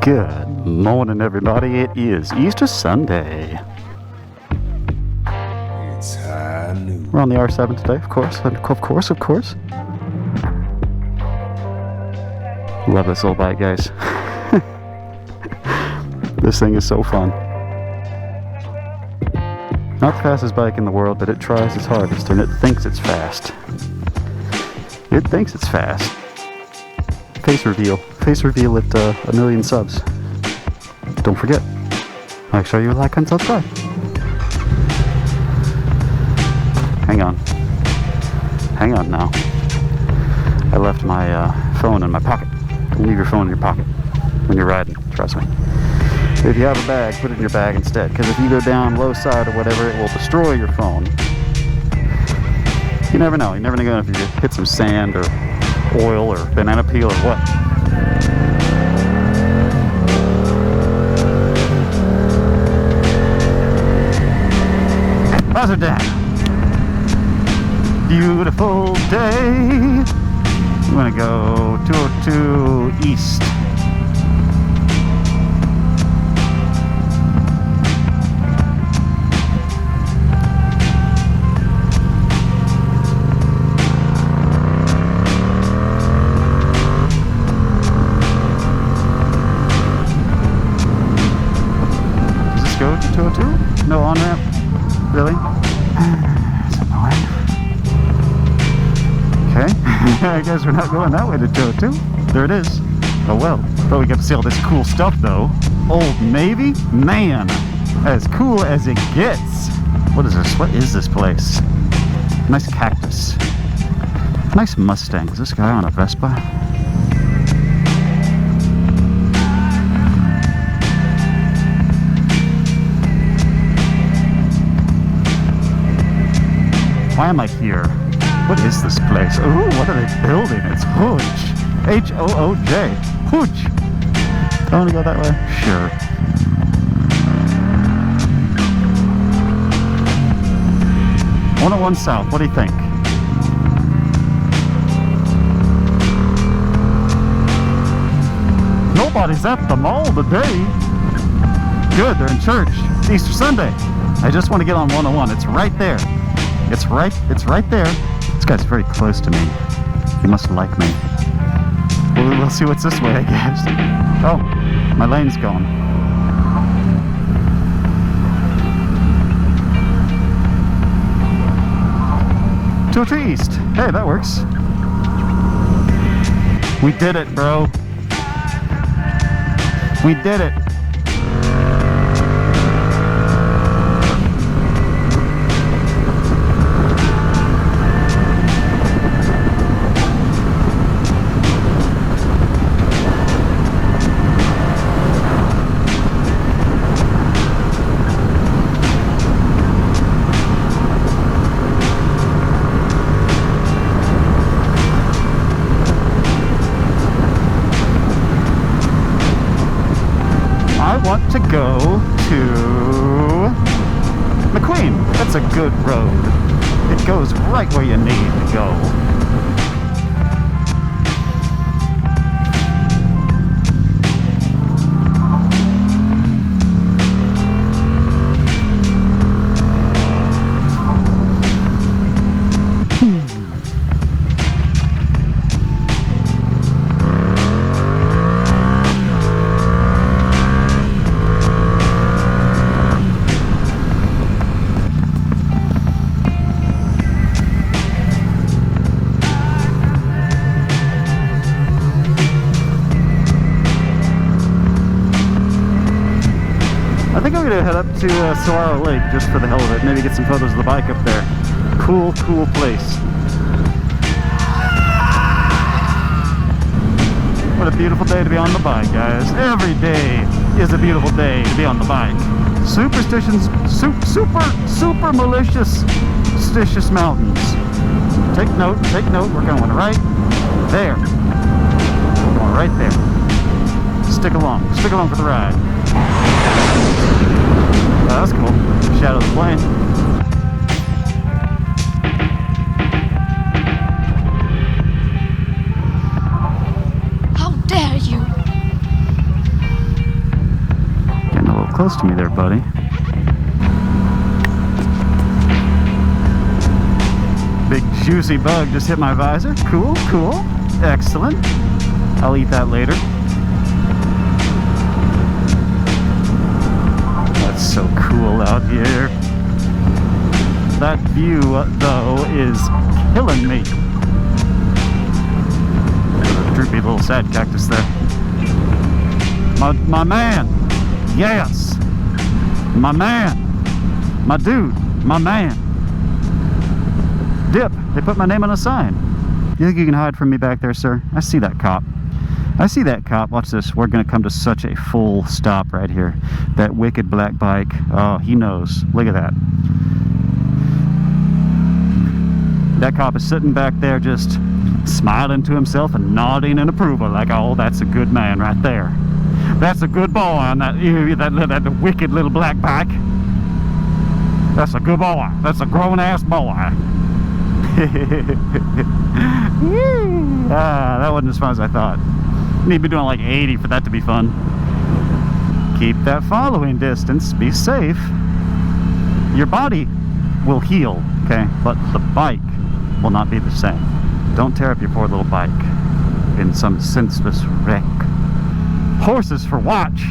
Good morning, everybody. It is Easter Sunday. It's high noon. We're on the R7 today, of course. Love this little bike, guys. This thing is so fun. Not the fastest bike in the world, but it tries its hardest, and it thinks it's fast. It thinks it's fast. Face reveal at 1 million subs. Don't forget, make sure you like and subscribe. Hang on now. I left my phone in my pocket. Don't leave your phone in your pocket when you're riding, trust me. If you have a bag, put it in your bag instead, because if you go down low side or whatever, it will destroy your phone. You never know. You never know if you hit some sand or oil or banana peel or what. Buzzer down. Beautiful day. I'm gonna go 202 east. Go to 202? No on-ramp? Really? That's annoying. Okay. I guess we're not going that way to 202. There it is. Oh well. But we get to see all this cool stuff though. Old Navy? Man! As cool as it gets! What is this? What is this place? Nice cactus. Nice Mustang. Is this guy on a Vespa? Why am I here? What is this place? Ooh, what are they building? It's Hooch. H-O-O-J. Hooch. I want to go that way? Sure. $101 South. What do you think? Nobody's at the mall today. Good, they're in church. It's Easter Sunday. I just want to get on 101. It's right there. It's right there. This guy's very close to me. He must like me. We'll see what's this way, I guess. Oh, my lane's gone. To east. Hey, that works. We did it, bro. We did it. Want to go to McQueen. That's a good road. It goes right where you need to go. I think I'm going to head up to Saguaro Lake just for the hell of it. Maybe get some photos of the bike up there. Cool place. What a beautiful day to be on the bike, guys. Every day is a beautiful day to be on the bike. Superstitions, super malicious mountains. Take note, we're going right there. We're going right there. Stick along for the ride. That was cool. Shadow of the plane. How dare you? close to me there, buddy. Big juicy bug just hit my visor. Cool, cool. Excellent. I'll eat that later. That's so cool out here. That view, though, is killing me. There's a droopy little sad cactus there. My man. Yes. My man. My dude. My man. Dip. They put my name on a sign. You think you can hide from me back there, sir? I see that cop. I see that cop. Watch this. We're going to come to such a full stop right here. That wicked black bike. Oh, he knows. Look at that. That cop is sitting back there just smiling to himself and nodding in approval like, oh, that's a good man right there. That's a good boy on that wicked little black bike. That's a good boy. That's a grown-ass boy. That wasn't as fun as I thought. Need to be doing like 80 for that to be fun. Keep that following distance. Be safe. Your body will heal, okay? But the bike will not be the same. Don't tear up your poor little bike in some senseless wreck. Horses for watch.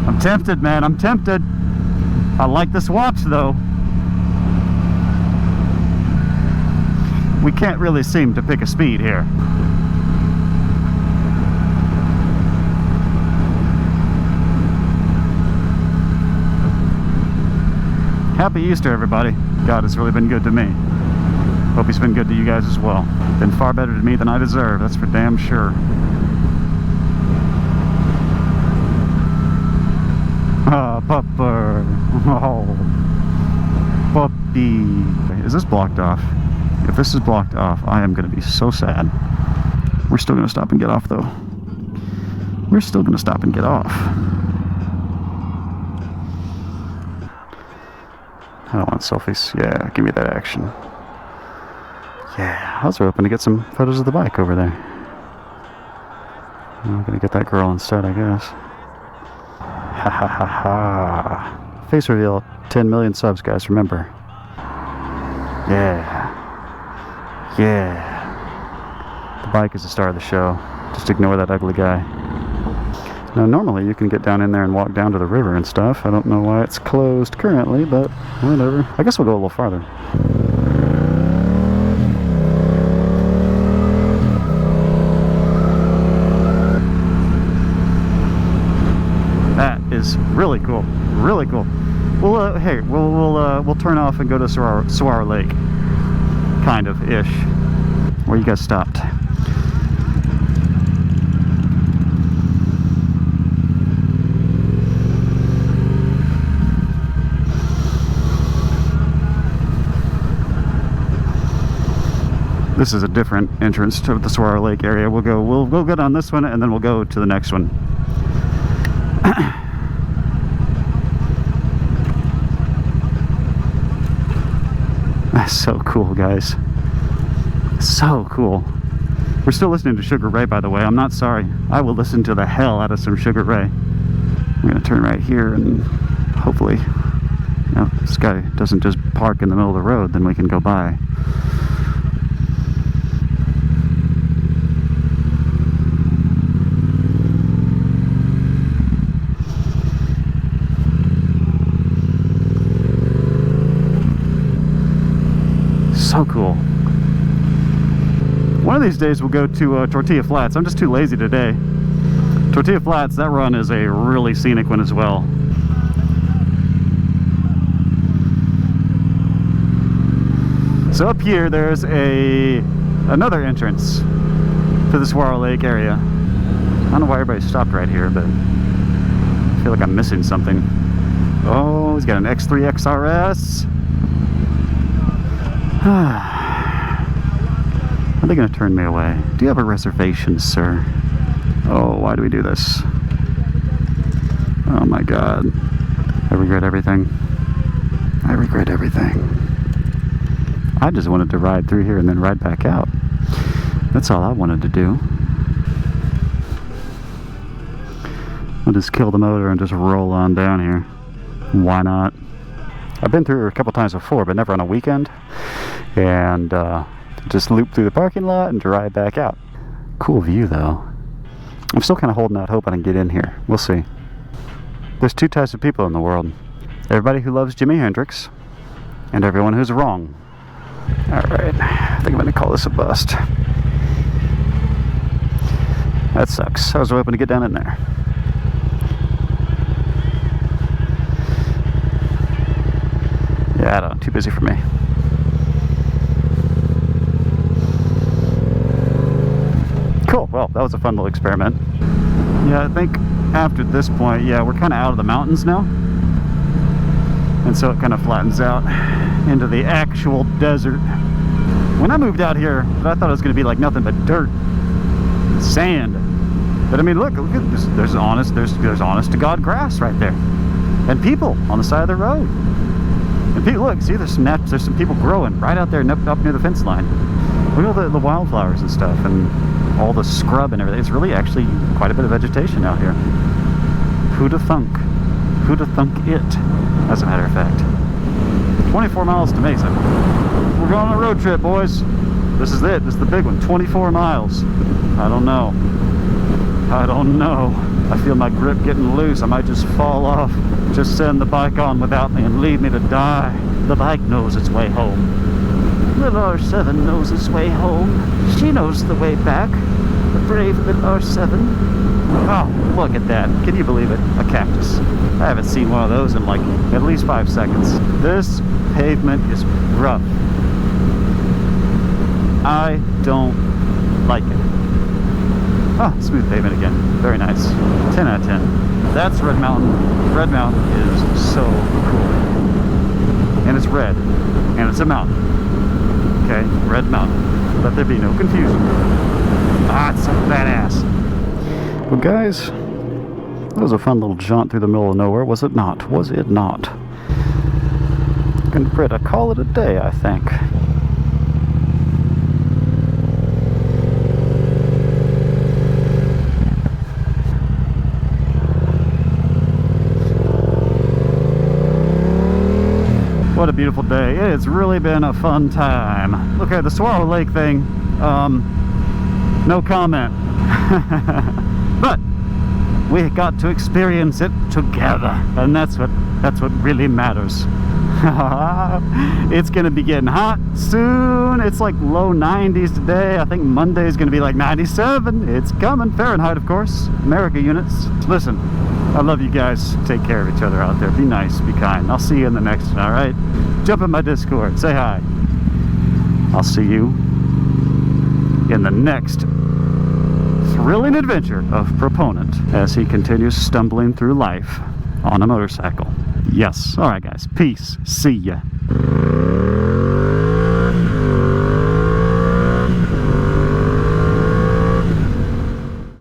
I'm tempted, man. I'm tempted. I like this watch, though. We can't really seem to pick a speed here. Happy Easter, everybody. God has really been good to me. Hope he's been good to you guys as well. Been far better to me than I deserve, that's for damn sure. Ah, pupper. Oh, puppy. Is this blocked off? If this is blocked off, I am going to be so sad. We're still going to stop and get off, though. We're still going to stop and get off. I don't want selfies. Yeah, give me that action. Yeah, I was hoping to get some photos of the bike over there. I'm going to get that girl instead, I guess. Ha ha ha ha. Face reveal, 10 million subs, guys, remember. Yeah. Yeah. The bike is the star of the show. Just ignore that ugly guy. Now, normally you can get down in there and walk down to the river and stuff. I don't know why it's closed currently, but whatever. I guess we'll go a little farther. That is really cool. Really cool. Well, hey, we'll turn off and go to Saguaro Lake. Kind of ish. Where you guys stopped. This is a different entrance to the Saguaro Lake area. We'll go down this one and then we'll go to the next one. That's so cool, guys. So cool. We're still listening to Sugar Ray, by the way. I'm not sorry. I will listen to the hell out of some Sugar Ray. I'm going to turn right here and hopefully, you know, this guy doesn't just park in the middle of the road, then we can go by. So cool. One of these days we'll go to Tortilla Flats. I'm just too lazy today. Tortilla Flats, that run is a really scenic one as well. So up here there's another entrance to the Saguaro Lake area. I don't know why everybody stopped right here, but I feel like I'm missing something. Oh, he's got an X3 XRS. Are they going to turn me away? Do you have a reservation, sir? Oh, why do we do this? Oh my God. I regret everything. I regret everything. I just wanted to ride through here and then ride back out. That's all I wanted to do. I'll just kill the motor and just roll on down here. Why not? I've been through here a couple times before, but never on a weekend. And just loop through the parking lot and drive back out. Cool view, though. I'm still kind of holding out hope I can get in here. We'll see. There's two types of people in the world. Everybody who loves Jimi Hendrix, and everyone who's wrong. Alright, I think I'm going to call this a bust. That sucks. I was hoping to get down in there. Yeah, I don't know. Too busy for me. Cool. Well, that was a fun little experiment. Yeah, I think after this point, yeah, we're kind of out of the mountains now. And so it kind of flattens out into the actual desert. When I moved out here, I thought it was going to be like nothing but dirt and sand. But I mean, look at this. There's honest to God grass right there, and people on the side of the road. And people, look, see, there's some people growing right out there up near the fence line. Look at all the wildflowers and stuff, and all the scrub and everything. It's really actually quite a bit of vegetation out here. Who'd have thunk? Who'd have thunk it? As a matter of fact, 24 miles to Mesa. We're going on a road trip, boys. This is it. This is the big one. 24 miles. I don't know. I feel my grip getting loose. I might just fall off. Just send the bike on without me and leave me to die. The bike knows its way home. Little R7 knows its way home. She knows the way back. The brave little R7. Oh, look at that. Can you believe it? A cactus. I haven't seen one of those in like at least 5 seconds. This pavement is rough. I don't like it. Oh, smooth pavement again. Very nice. 10 out of 10. That's Red Mountain. Red Mountain is so cool. And it's red. And it's a mountain. Okay? Red Mountain. Let there be no confusion. Ah, it's so badass. Well, guys, that was a fun little jaunt through the middle of nowhere, was it not? Was it not? Gonna call it a day, I think. What a beautiful day. It's really been a fun time. Okay, the Swallow Lake thing, no comment. But we got to experience it together, and that's what really matters. It's gonna be getting hot soon. It's like low 90s today. I think Monday's gonna be like 97. It's coming. Fahrenheit, of course. America units. Listen, I love you guys. Take care of each other out there. Be nice, be kind. I'll see you in the next one, alright? Jump in my Discord. Say hi. I'll see you in the next thrilling adventure of Proponent as he continues stumbling through life on a motorcycle. Yes. Alright, guys. Peace. See ya.